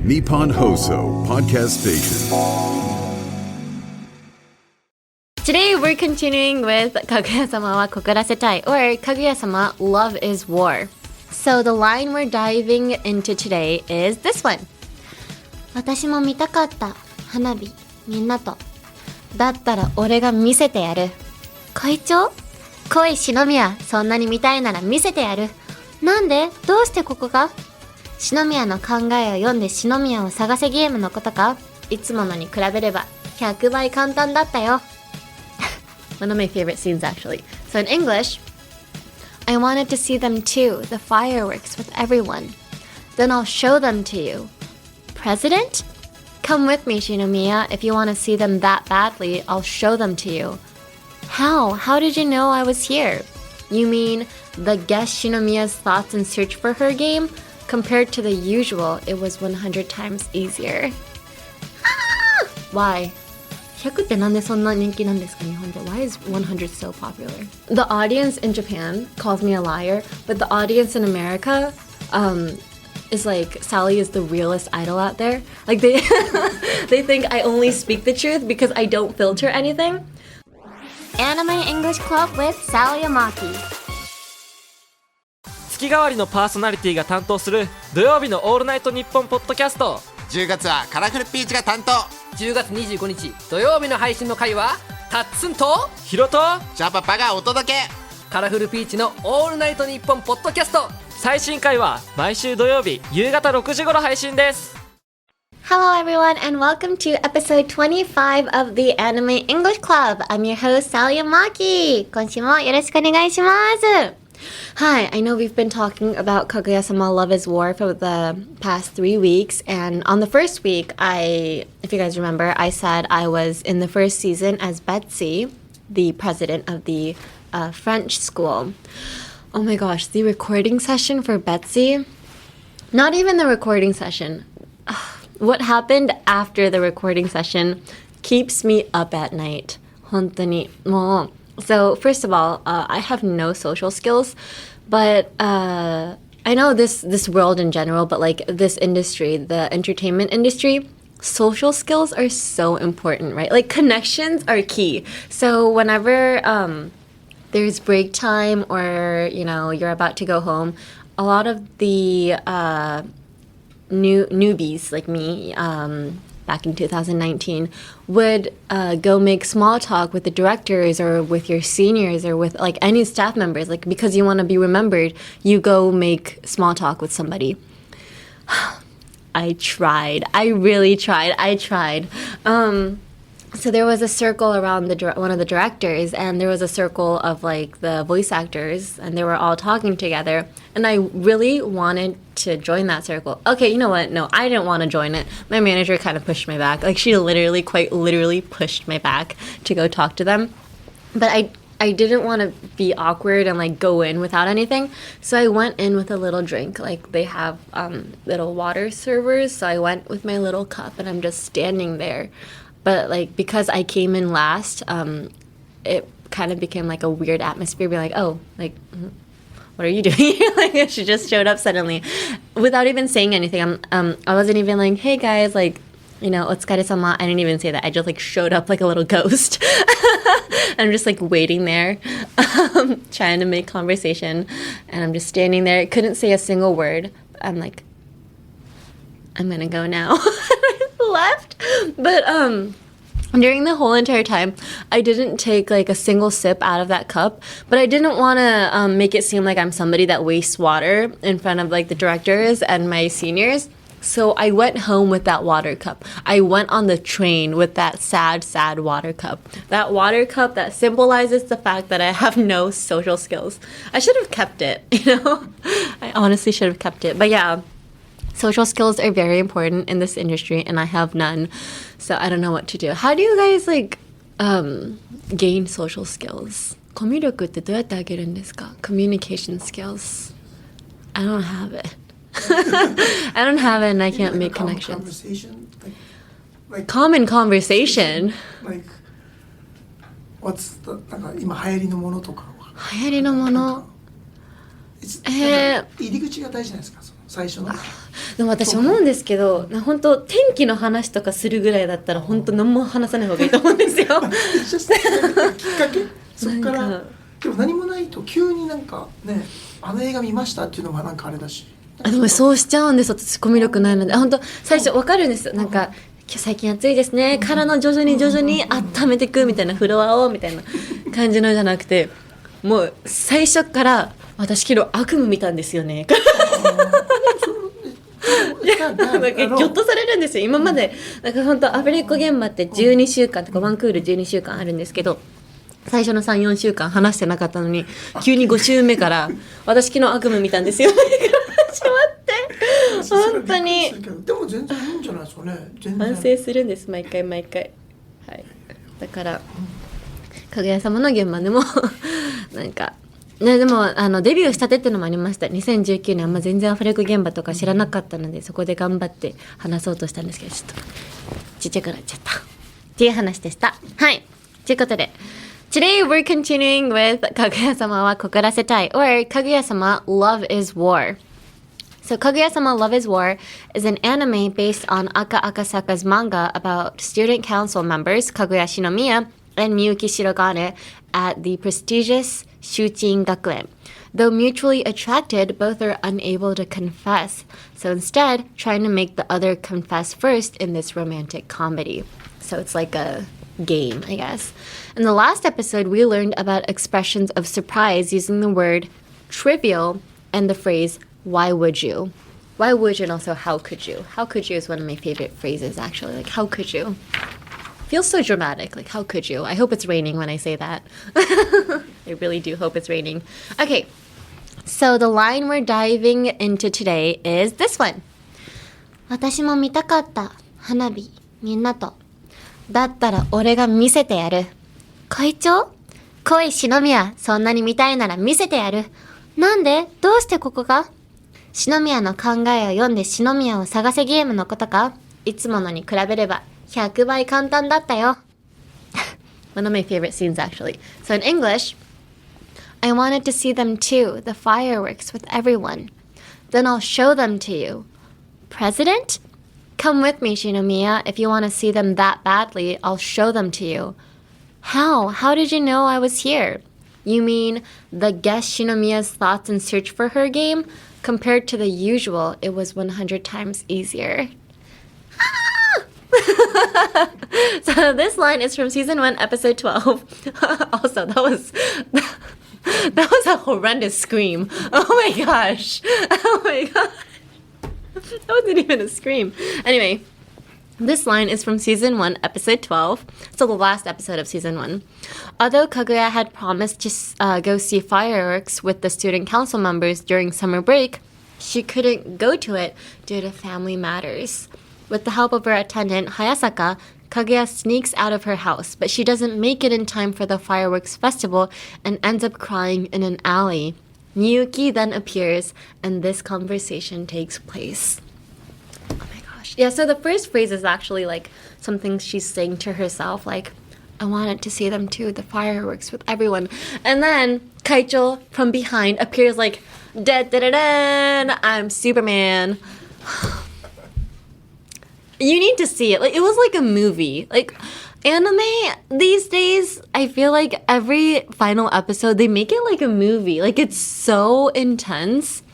Nippon Hoso Podcast Station. Today we're continuing with Kaguya-sama wa告らせたい, or Kaguya-sama Love is War. So the line we're diving into today is this one. 私も見たかった花火みんなとだったら俺が見せてやる会長来い篠宮そんなに見たいなら見せてやるなんでどうしてここが四宮の考えを読んで四宮を探せゲームのことかいつものに比べれば100倍簡単だったよOne of my favorite scenes actually. So in English, I wanted to see them too, the fireworks with everyone. Then I'll show them to you. President? Come with me, Shinomiya. If you want to see them that badly, I'll show them to you. How? How did you know I was here? You mean the guess Shinomiya's thoughts and search for her game? Compared to the usual, it was 100 times easier. Ah! Why? 100ってなんでそんな人気なんですか日本で Why is 100 so popular? The audience in Japan calls me a liar, but the audience in America is like Sally is the realest idol out there. Like they they think I only speak the truth because I don't filter anything. Anime English Club with Sally Amaki. 月替わりのパーソナリティが担当する土曜日のオールナイトニッポンポッドキャスト。10月はカラフルピーチが担当。10月25日土曜日の配信の回はタッツンとヒロとジャパパがお届け。カラフルピーチのオールナイトニッポンポッドキャスト最新回は毎週土曜日夕方6時頃配信です。 Hello everyone and welcome to episode 25 of the Anime English Club. I'm your host Sally Amaki. 今週もよろしくお願いします。Hi, I know we've been talking about Kaguya-sama Love is War for the past 3 weeks, and on the first week, if you guys remember, I said I was in the first season as Betsy, the president of the French school. Oh my gosh, the recording session for Betsy? Not even the recording session. What happened after the recording session keeps me up at night. 本当にもうSo first of all, I have no social skills, but I know this world in general, but like this industry, the entertainment industry, social skills are so important, right? Like connections are key. So whenever there's break time or, you know, you're about to go home, a lot of the newbies like me, back in 2019, would go make small talk with the directors or with your seniors or with like any staff members. Like because you want to be remembered, you go make small talk with somebody. I tried. I really tried. I tried. So there was a circle around one of the directors, and there was a circle of like the voice actors, and they were all talking together. And I really wanted to join that circle. Okay, you know what? No, I didn't want to join it. My manager kind of pushed my back. Like she quite literally pushed my back to go talk to them. But I didn't want to be awkward and like go in without anything. So I went in with a little drink. Like they have little water servers. So I went with my little cup, and I'm just standing there. But like because I came in last, it kind of became like a weird atmosphere. Be like, oh, like, what are you doing here? Like she just showed up suddenly, without even saying anything. I wasn't even like, hey guys, like, you know, otsukare-sama. I didn't even say that. I just like showed up like a little ghost. I'm just like waiting there, trying to make conversation, and I'm just standing there. I couldn't say a single word. I'm like, I'm gonna go now. Left, but during the whole entire time I didn't take like a single sip out of that cup, but I didn't want to make it seem like I'm somebody that wastes water in front of like the directors and my seniors. So I went home with that water cup. I went on the train with that sad water cup. That water cup that symbolizes the fact that I have no social skills. I should have kept it, you know. I honestly should have kept it, but yeah. Social skills are very important in this industry, and I have none, so I don't know what to do. How do you guys like gain social skills? コミュ力ってどうやって上げるんですか? Communication skills. I don't have it. I don't have it, and I can't make connections. Conversation, like common conversation. Like what's the なんか今流行りのものとか。流行りのもの。入り口が大事じゃないですか。最初の。でも私思うんですけど、本当天気の話とかするぐらいだったら本当何も話さない方がいいと思うんですよ。きっかけそっからでも何もないと急になんかね、あの映画見ましたっていうのがなんかあれだし。でもそうしちゃうんです。私コミュ力ないので本当最初わかるんですよ。なんか今日最近暑いですね、からの徐々に温めていくみたいな、フロアをみたいな感じのじゃなくて、もう最初から私昨日悪夢見たんですよね。なんかギョッとされるんですよ。今までなんか本当アフレコ現場って12週間とかワンクール12週間あるんですけど、最初の 3,4 週間話してなかったのに急に5週目から私昨日悪夢見たんですよ。始まって本当にでも全然いいんじゃないですかね。全然反省するんです、毎回、はい、だからかぐや様の現場でもなんかね、でもデビューしたてってのもありました。2019年全然アフレコ現場とか知らなかったので、そこで頑張って話そうとしたんですけど、ちょっとちっちゃくなっちゃったっていう話でした。はい、ということでToday we're continuing with Kaguya-sama wa告らせたい, or Kaguya-sama Love is War. So Kaguya-sama Love is War is an anime based on Aka Akasaka's manga about student council members Kaguya Shinomiya and Miyuki Shirogane at the prestigious Shuchin Gakuen. Though mutually attracted, both are unable to confess, so instead trying to make the other confess first in this romantic comedy. So it's like a game, I guess. In the last episode, we learned about expressions of surprise using the word trivial and the phrase why would you? Why would you, and also how could you? How could you is one of my favorite phrases, actually. Like, how could you? Feels so dramatic. Like, how could you? I hope it's raining when I say that. I really do hope it's raining. Okay, so the line we're diving into today is this one. 私も見たかった花火みんなとだったら俺が見せてやる。会長？来い篠宮、そんなに見たいなら見せてやる。なんで？どうしてここが？四宮の考えを読んで四宮を探せゲームのことか。いつものに比べれば100倍簡単だったよ。One of my favorite scenes, actually. So in English, I wanted to see them too, the fireworks with everyone. Then I'll show them to you. President? Come with me, Shinomiya. If you want to see them that badly, I'll show them to you. How? How did you know I was here? You mean the guess Shinomiya's thoughts and search for her game? Compared to the usual, it was 100 times easier. So this line is from season 1, episode 12. Also, that was a horrendous scream. Oh my gosh. Oh my gosh. That wasn't even a scream. Anyway, this line is from season 1, episode 12. So the last episode of season 1. Although Kaguya had promised to go see fireworks with the student council members during summer break, she couldn't go to it due to family matters. With the help of her attendant, Hayasaka, Kaguya sneaks out of her house, but she doesn't make it in time for the fireworks festival and ends up crying in an alley. Miyuki then appears, and this conversation takes place. Oh my gosh. Yeah, so the first phrase is actually like something she's saying to herself, like, I wanted to see them too, the fireworks with everyone. And then Kaicho from behind appears like, da da da da, I'm Superman. You need to see it. Like, it was like a movie. Like, anime these days, I feel like every final episode, they make it like a movie. Like, it's so intense.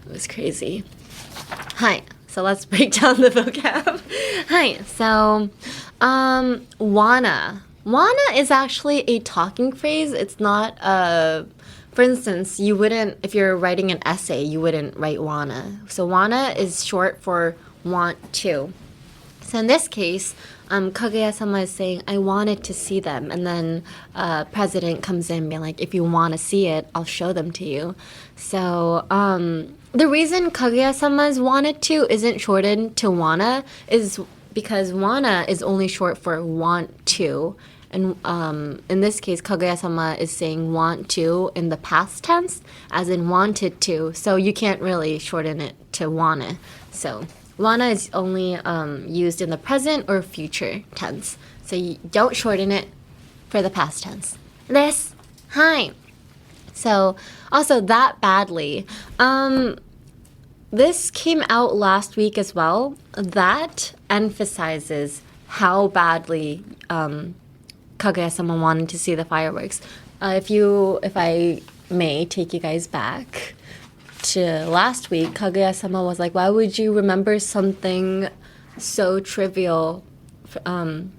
It was crazy. Hi. So let's break down the vocab. Hi. So, wanna. Wanna is actually a talking phrase. It's not a... For instance, you wouldn't, if you're writing an essay, you wouldn't write wanna. So wanna is short for want to. So in this case, Kaguya-sama is saying, I wanted to see them. And then president comes in being like, if you want to see it, I'll show them to you. So the reason Kaguya-sama's wanted to isn't shortened to wanna is because wanna is only short for want to. And in this case, Kaguya-sama is saying want to in the past tense, as in wanted to. So you can't really shorten it to wanna. So wanna is only used in the present or future tense. So you don't shorten it for the past tense. This. Hi. So also that badly. This came out last week as well. That emphasizes how badly Kaguya-sama wanted to see the fireworks. If I may take you guys back to last week, Kaguya-sama was like, why would you remember something so trivial from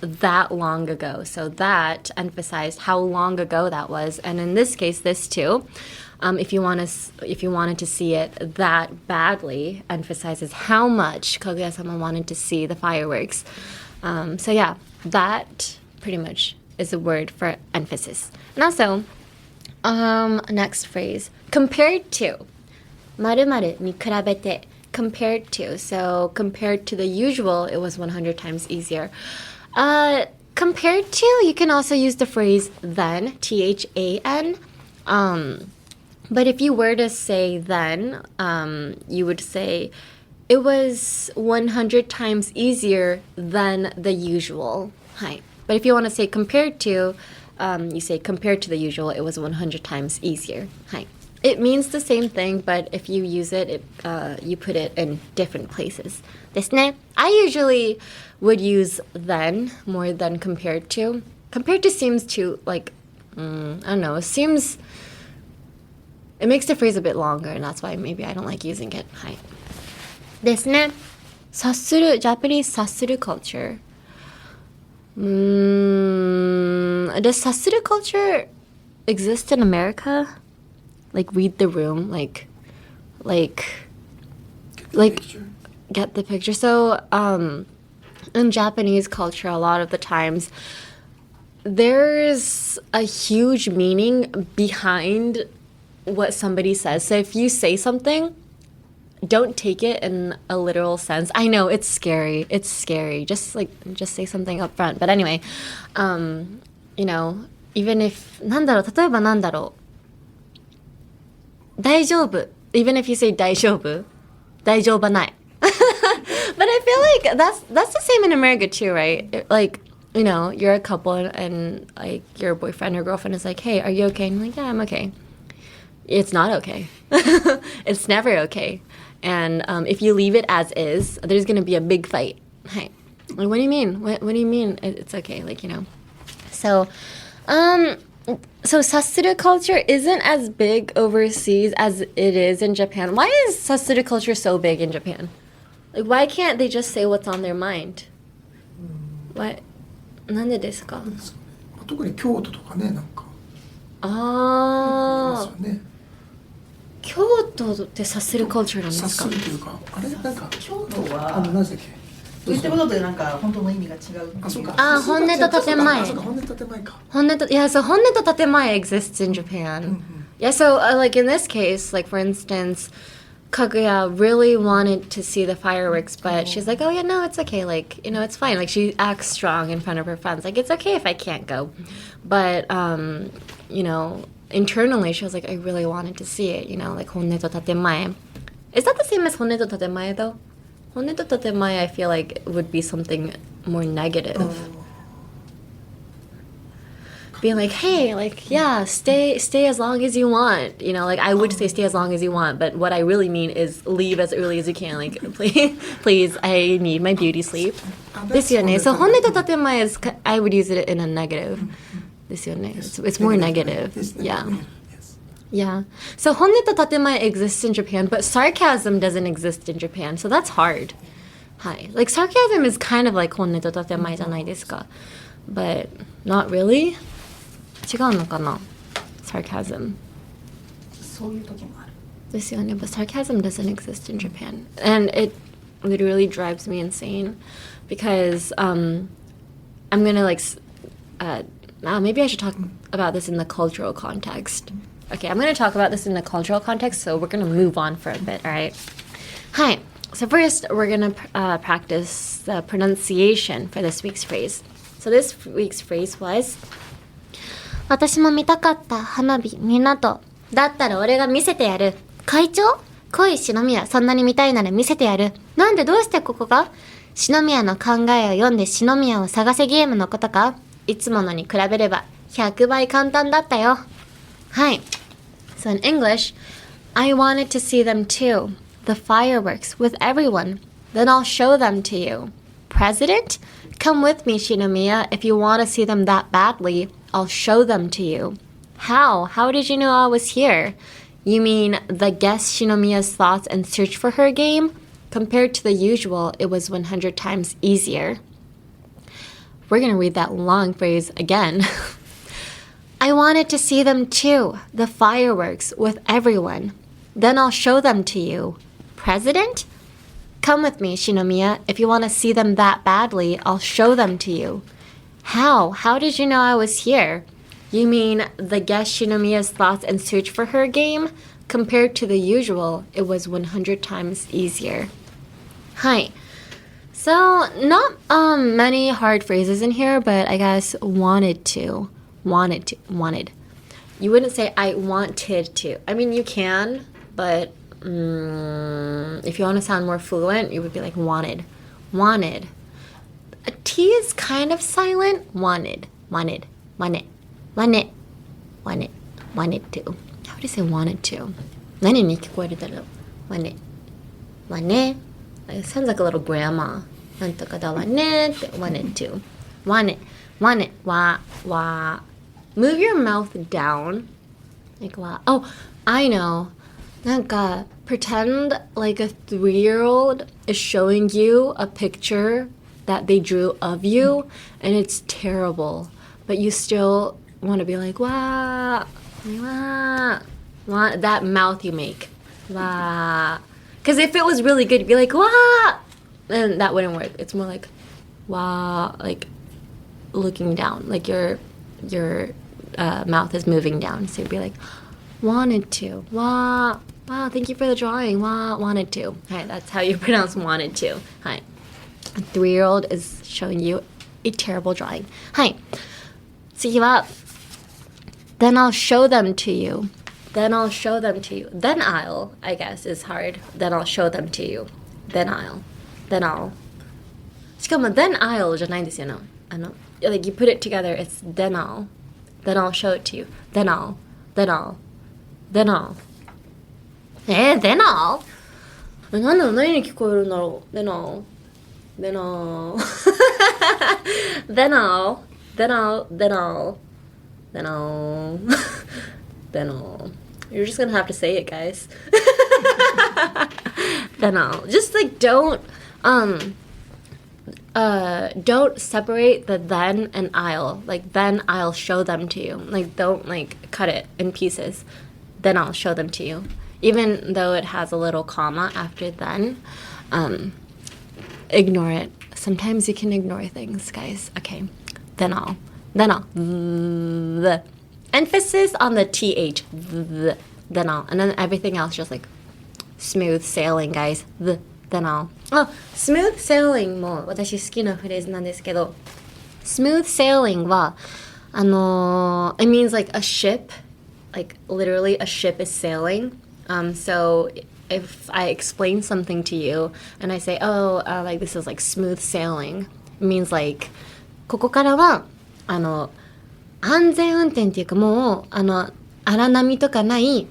that long ago? So that emphasized how long ago that was. And in this case, this too. If you wanted to see it that badly, emphasizes how much Kaguya-sama wanted to see the fireworks. So yeah, that pretty much is a word for emphasis. And also, next phrase, compared to. 〇〇に比べて compared to. So compared to the usual, it was 100 times easier. Compared to, you can also use the phrase then, T-H-A-N. But if you were to say then, you would say it was 100 times easier than the usual. Hi. But if you want to say compared to, you say compared to the usual, it was 100 times easier. Hi. It means the same thing, but if you use it, you put it in different places. ですね. I usually would use then more than compared to. Compared to seems too, like, I don't know, it makes the phrase a bit longer, and that's why maybe I don't like using it. はい。ですね。察する Japanese 察する culture. Does 察する culture exist in America? Like read the room, like get the picture. So in Japanese culture, a lot of the times there's a huge meaning behind what somebody says. So if you say something, don't take it in a literal sense. I know it's scary. It's scary. Just say something up front. But anyway, you know, even if なんだろう、例えばなんだろう、大丈夫. Even if you say 大丈夫, 大丈夫ない. But I feel like that's the same in America too, right? Like, you know, you're a couple and like your boyfriend or girlfriend is like, hey, are you okay? And I'm like, yeah, I'm okay. It's not okay. It's never okay. And if you leave it as is, there's going to be a big fight. Hey, like, what do you mean? What do you mean it's okay? Like, you know. So, so satsuru culture isn't as big overseas as it is in Japan. Why is satsuru culture so big in Japan? Like, why can't they just say what's on their mind? What? なんでですか? 特に京都とかね、なんか。ああ。ますよね。京都って察する culture なんですか？察するというか、あれなんか京都は何でしたっけ？言ってることでなんか本当の意味が違う。あ、そうか。あ、本音と建前。そうか、本音と建前か。本音と、yeah, so 本音と建前 exists in Japan. Yeah, so like in this case, like for instance, Kaguya really wanted to see the fireworks, but she's like, oh yeah, no, it's okay. Like, you know, it's fine. Like she acts strong in front of her friends. Like, it's okay if I can't go. But, you know, internally, she was like, I really wanted to see it, you know, like 本音と建前. Is that the same as 本音と建前though? 本音と建前, I feel like it would be something more negative. Being like, hey, like, yeah, stay as long as you want. You know, like, I would say stay as long as you want, but what I really mean is leave as early as you can. Like, please, I need my beauty sleep. ですよね. So 本音と建前 is, I would use it in a negative. ですよね. It's more negative. Yeah. Yeah. So 本音と建前 exists in Japan, but sarcasm doesn't exist in Japan. So that's hard. はい. Like, sarcasm is kind of like 本音と建前じゃないですか. But not really. 違うのかな? Sarcasm. そういう時もある。ですよね. But sarcasm doesn't exist in Japan. And it literally drives me insane because I'm going to like... maybe I should talk about this in the cultural context. Okay, I'm going to talk about this in the cultural context, so we're going to move on for a bit, all right? Hi. So first, we're going to practice the pronunciation for this week's phrase. So this week's phrase was... 私も見たかった花火みんなとだったら俺が見せてやる会長来い篠宮そんなに見たいなら見せてやるなんでどうしてここが篠宮の考えを読んで篠宮を探せゲームのことかいつものに比べれば100倍簡単だったよ Hi. So in English, I wanted to see them too. The fireworks with everyone. Then I'll show them to you. President? Come with me, Shinomiya. If you want to see them that badly, I'll show them to you. How? How did you know I was here? You mean the guess Shinomiya's thoughts and search for her game? Compared to the usual, it was 100 times easier. We're going to read that long phrase again. I wanted to see them too, the fireworks with everyone. Then I'll show them to you. President? Come with me, Shinomiya. If you want to see them that badly, I'll show them to you. How? How did you know I was here? You mean the guess Shinomiya's thoughts and search for her game? Compared to the usual, it was 100 times easier. Hi. So, not many hard phrases in here, but I guess wanted. You wouldn't say I wanted to. I mean, you can, but if you want to sound more fluent, you would be like wanted. A T is kind of silent. Wanted to. How would you say wanted to? 何に聞こえるだろう? wanted. It sounds like a little grandma. なんとかだわねって wanted to. Want it. Move your mouth down. Like wow. Oh, I know. なんか pretend like a 3-year-old is showing you a picture that they drew of you and it's terrible. But you still want to be like, wow. That mouth you make. Wow. Because if it was really good, you'd be like, wow. And that wouldn't work. It's more like, wow, like looking down. Like your mouth is moving down. So you'd be like, wanted to. Wow. Wow, thank you for the drawing. Wow, wanted to. Hi, that's how you pronounce wanted to. Hi. A 3-year-old is showing you a terrible drawing. Hi. 次は Then I'll show them to you. Then I'll, I guess, is hard. Then I'll show them to you. Then I'll. しかも then I'll じゃないんですよね。like you put it together, it's then I'll show it to you. Then I'll. Then I'll. Then I'll? 何に聞こえるんだろう Then I'll. You're just gonna have to say it, guys. Then I'll. Just like don't separate the then and I'll. Like then I'll show them to you. Like don't like cut it in pieces. Then I'll show them to you. Even though it has a little comma after then, ignore it. Sometimes you can ignore things, guys. Okay. Then I'll. The emphasis on the TH. Then I'll. And then everything else just like smooth sailing, guys. Then I'll. Oh, smooth sailing も私好きなフレーズなんですけど smooth sailing はit means like a ship, like literally a ship is sailing. So if I explain something to you and I say, like this is like smooth sailing, it means like ここからは安全運転っていうかもう荒波とかない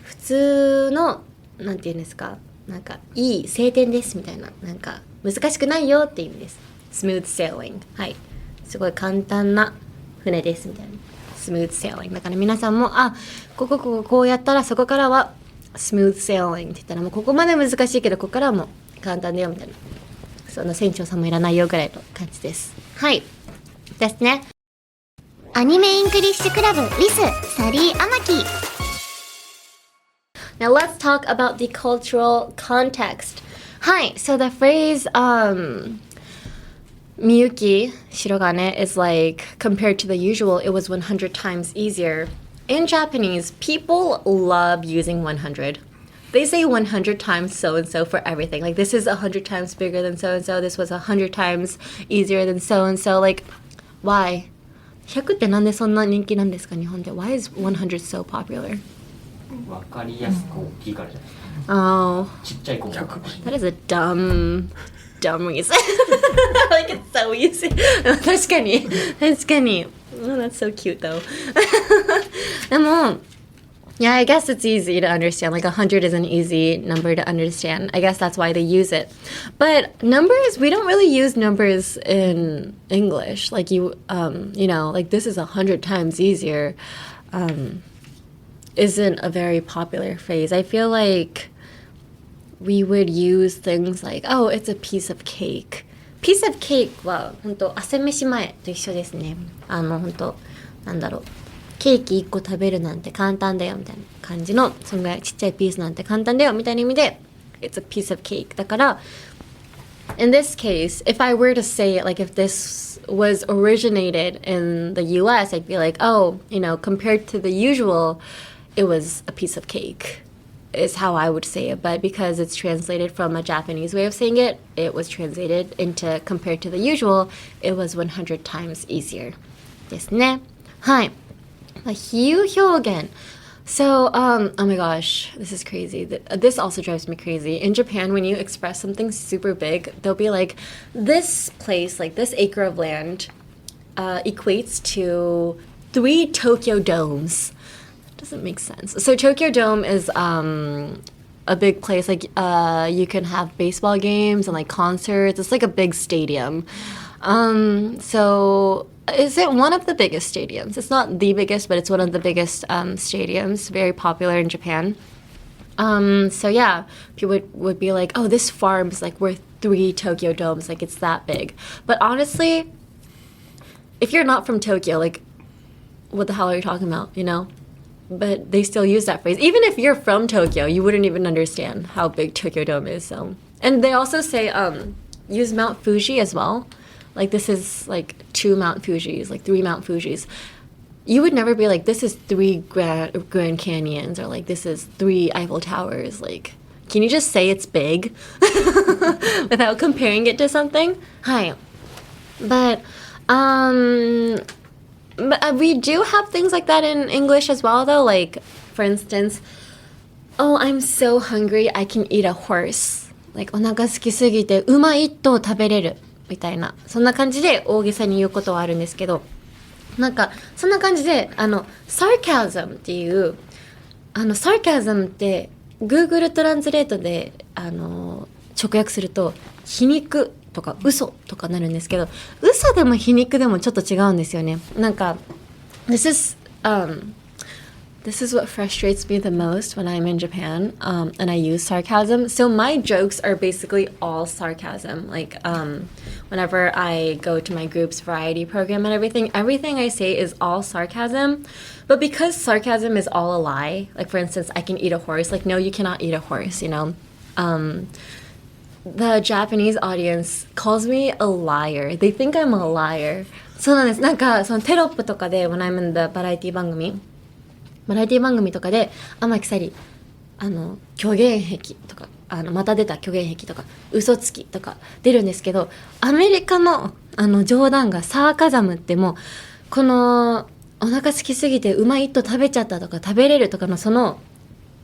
普通のなんていうんですかなんかいい晴天ですみたいななんか難しくないよって意味です smooth sailing はいすごい簡単な船ですみたいな smooth sailing だから皆さんもこうやったらそこからは smooth sailing って言ったらもうここまで難しいけどここからはもう簡単だよみたいなそんな船長さんもいらないよぐらいの感じですはいですねアニメイングリッシュクラブ with サリーアマキNow let's talk about the cultural context. Hi, so the phrase Miyuki Shirogane is like compared to the usual, it was 100 times easier. In Japanese, people love using 100. They say 100 times so-and-so for everything. Like this is 100 times bigger than so-and-so. This was 100 times easier than so-and-so. Like, why? 100ってなんでそんな人気なんですか日本で Why is 100 so popular? わかりやすく大きいからじゃないですか。Oh, ちっちゃい子もわかるし。that is a dumb reason. Like it's so easy. 確かに。Oh, that's so cute though. でも Yeah, I guess it's easy to understand. Like 100 is an easy number to understand. I guess that's why they use it. But numbers, we don't really use numbers in English. Like like this is 100 times easier. Isn't a very popular phrase. I feel like we would use things like, oh, it's a piece of cake. Piece of cake は本当朝飯前と一緒ですね。本当なんだろう。ケーキ1個食べるなんて簡単だよみたいな感じの、そのぐらいちっちゃいピースなんて簡単だよみたいな意味で It's a piece of cake だから In this case, if I were to say it, like if this was originated in the US, I'd be like, oh, compared to the usual, it was a piece of cake is how I would say it. But because it's translated from a Japanese way of saying it, it was translated into compared to the usual, it was 100 times easier ですね。はい。比喩表現 So, oh my gosh, this is crazy. This also drives me crazy. In Japan, when you express something super big, they'll be like, this place, like this acre of land, equates to 3 Tokyo domes. Doesn't make sense. So Tokyo Dome is a big place. Like you can have baseball games and like concerts. It's like a big stadium. So is it one of the biggest stadiums? It's not the biggest, but it's one of the biggest stadiums. Very popular in Japan. So yeah, people would be like, oh, this farm is like worth 3 Tokyo Domes. Like it's that big. But honestly, if you're not from Tokyo, like what the hell are you talking about? But they still use that phrase. Even if you're from Tokyo, you wouldn't even understand how big Tokyo Dome is. So, and they also say use Mount Fuji as well. Like this is like 2 Mount Fujis, like 3 Mount Fujis. You would never be like, this is 3 Grand Canyons or like this is 3 Eiffel Towers. Like, can you just say it's big without comparing it to something? Hi. But we do have things like that in English as well, though. Like, for instance, oh, I'm so hungry, I can eat a horse. Like, お腹空きすぎて馬1頭食べれるみたいな、そんな感じで大げさに言うことはあるんですけど、なんかそんな感じでSarcasm っていうSarcasmってGoogle トランスレートで直訳すると皮肉とか嘘とかなるんですけど、嘘でも皮肉でもちょっと違うんですよね。なんかThis is what frustrates me the most when I'm in Japan, and I use sarcasm. So my jokes are basically all sarcasm. Like whenever I go to my group's variety program and everything I say is all sarcasm. But because sarcasm is all a lie, like for instance, I can eat a horse. Like, no, you cannot eat a horse, The Japanese audience calls me a liar. They think I'm a liar. そうなんです。なんかそのテロップとかで when I'm in the バラエティ番組とかで天木さり虚言癖とかまた出た虚言癖とか嘘つきとか出るんですけど、アメリカの冗談がサーカザムってもうこのお腹空きすぎて馬一頭食べちゃったとか食べれるとかのその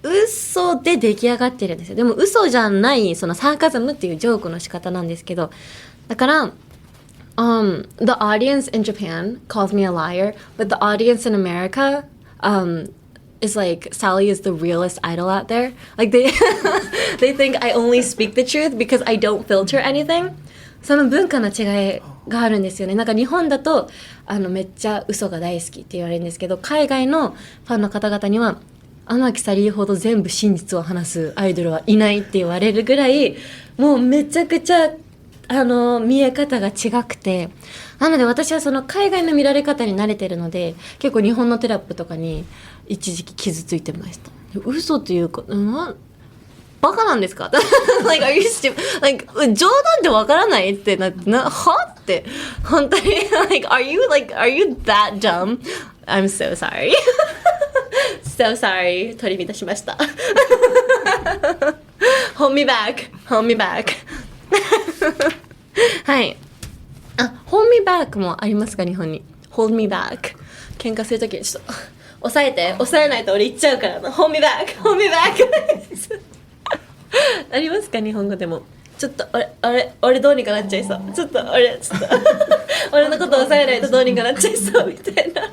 嘘で出来上がってるんですよ。でも嘘じゃないそのサーカザムっていうジョークの仕方なんですけど、だからthe audience in Japan calls me a liar, but the audience in America is like Sally is the realest idol out there. Like they think I only speak the truth because I don't filter anything. その文化の違いがあるんですよね。なんか日本だとめっちゃ嘘が大好きって言われるんですけど、海外のファンの方々には天木サリーほど全部真実を話すアイドルはいないって言われるぐらい、もうめちゃくちゃ見え方が違くて、なので私はその海外の見られ方に慣れてるので、結構日本のテロップとかに一時期傷ついてました。嘘というか、バカなんですかlike, are you stupid? Like, 冗談でわからないってはって本当にlike, are you that dumb? I'm so sorry. So sorry. 取り乱しました。Hold me back. Hold me back. はい。hold me back もありますか日本に。hold me back。喧嘩するときにちょっと抑えないと俺言っちゃうからな。hold me back。hold me back ありますか日本語でも。ちょっと俺どうにかなっちゃいそう。ちょっと俺のこと抑えないとどうにかなっちゃいそうみたいな。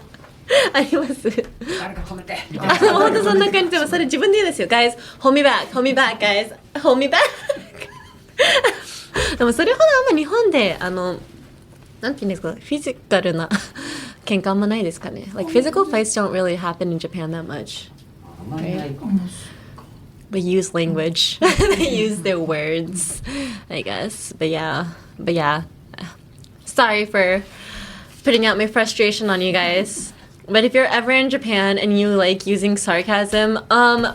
あります。誰か止めてみたいな。本当そんな感じでもそれ自分で言うんですよ。Guys, hold me back, hold me back, guys, hold me back でもそれほどあんま日本でなんて言うんですか、フィジカルな喧嘩あんまないですかね。Like physical fights don't really happen in Japan that much. あんまりないかも。They use language. They use their words, I guess. But yeah. Sorry for putting out my frustration on you guys. But if you're ever in Japan and you like using sarcasm,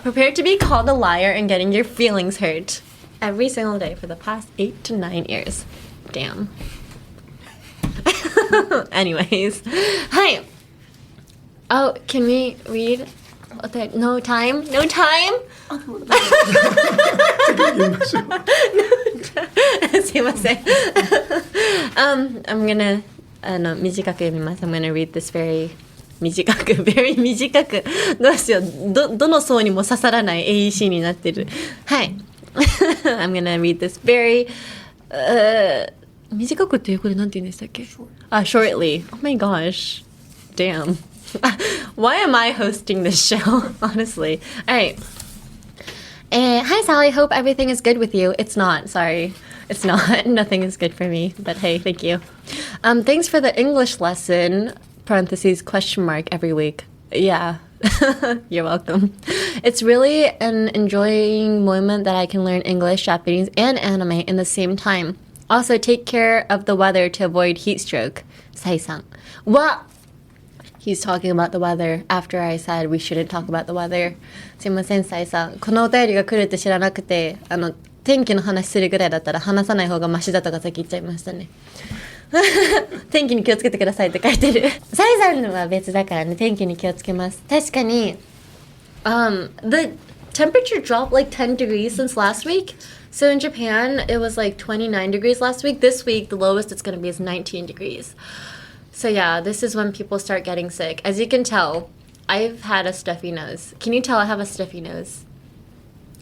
prepare to be called a liar and getting your feelings hurt every single day for the past 8 to 9 years. Damn. Anyways, hi. Oh, can we read? No time? No time? すいません。I'm gonna 短く読みます。I'm gonna read this very 短くどうしよう、どの層にも刺さらない AEC になってる。はい。I'm gonna read this very 短くっていうこれなんて言うんでしたっけ？shortly. Oh my gosh. Damn. Why am I hosting this show? Honestly. All right. Hi, Sally. Hope everything is good with you. It's not. Sorry. It's not. Nothing is good for me. But hey, thank you. Thanks for the English lesson, parentheses, question mark, every week. Yeah. You're welcome. It's really an enjoying moment that I can learn English, Japanese, and anime in the same time. Also, take care of the weather to avoid heat stroke. Sai-san. What? He's talking about the weather after I said we shouldn't talk about the weather. すいません、サイさん。このお便りが来るって知らなくて、天気の話するぐらいだったら話さない方がマシだとかさっき言っちゃいましたね。天気に気をつけてくださいって書いてる。サイさんのは別だからね、天気に気をつけます。確かに、the temperature dropped like 10 degrees since last week. So in Japan, it was like 29 degrees last week. This week, the lowest it's going to be is 19 degrees. So yeah, this is when people start getting sick. As you can tell, I've had a stuffy nose. Can you tell I have a stuffy nose?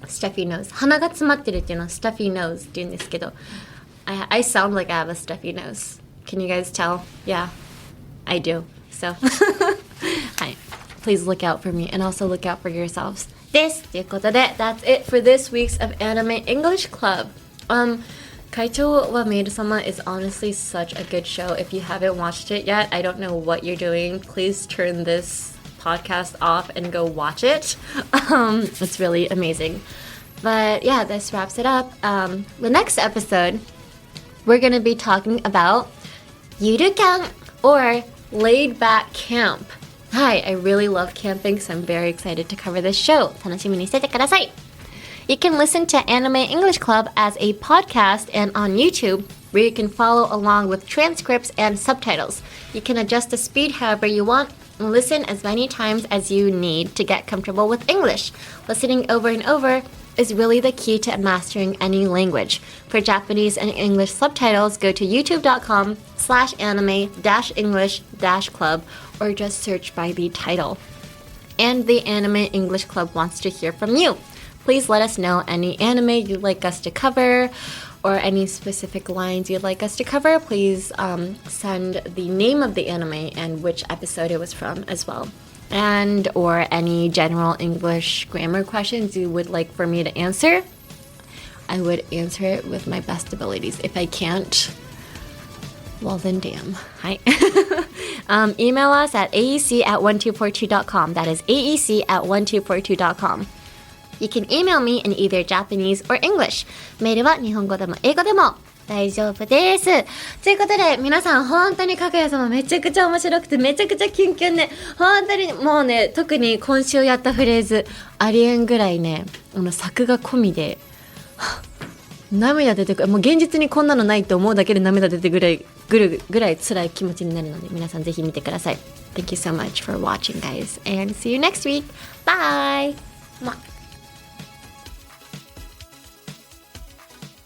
Stuffy nose. 鼻が詰まってるっていうのは stuffy nose って言うんですけど、I sound like I have a stuffy nose. Can you guys tell? Yeah, I do. So, はい。Please look out for me and also look out for yourselves. です。ということで、that's it for this week's of Anime English Club. Kaito wa Maid-sama is honestly such a good show. If you haven't watched it yet, I don't know what you're doing. Please turn this podcast off and go watch it. It's really amazing. But yeah, this wraps it up. The next episode, we're going to be talking about Yuru camp or laid back camp. Hi, I really love camping, so I'm very excited to cover this show. 楽しみにしててください. You can listen to Anime English Club as a podcast and on YouTube, where you can follow along with transcripts and subtitles. You can adjust the speed however you want and listen as many times as you need to get comfortable with English. Listening over and over is really the key to mastering any language. For Japanese and English subtitles, go to youtube.com/anime-english-club or just search by the title. And the Anime English Club wants to hear from you. Please let us know any anime you'd like us to cover or any specific lines you'd like us to cover. Please send the name of the anime and which episode it was from as well. And or any general English grammar questions you would like for me to answer. I would answer it with my best abilities. If I can't, well then damn. Hi. Email us at aec@1242.com. That is aec@1242.com. You can email me in either Japanese or English. メールは日本語でも英語でも大丈夫です。ということで、皆さん本当にかぐや様めちゃくちゃ面白くてめちゃくちゃキュンキュンで、本当にもうね、特に今週やったフレーズありえんぐらいね、作画込みで涙出てくる。もう現実にこんなのないって思うだけで涙出てくるぐらい辛い気持ちになるので、皆さんぜひ見てください。Thank you so much for watching, guys, and see you next week. Bye!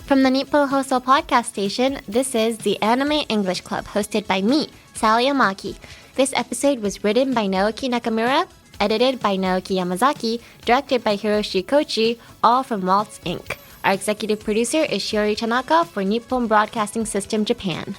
From the Nippon Hoso podcast station, this is the Anime English Club, hosted by me, Sally Amaki. This episode was written by Naoki Nakamura, edited by Naoki Yamazaki, directed by Hiroshi Kochi, all from Waltz Inc. Our executive producer is Shiori Tanaka for Nippon Broadcasting System Japan.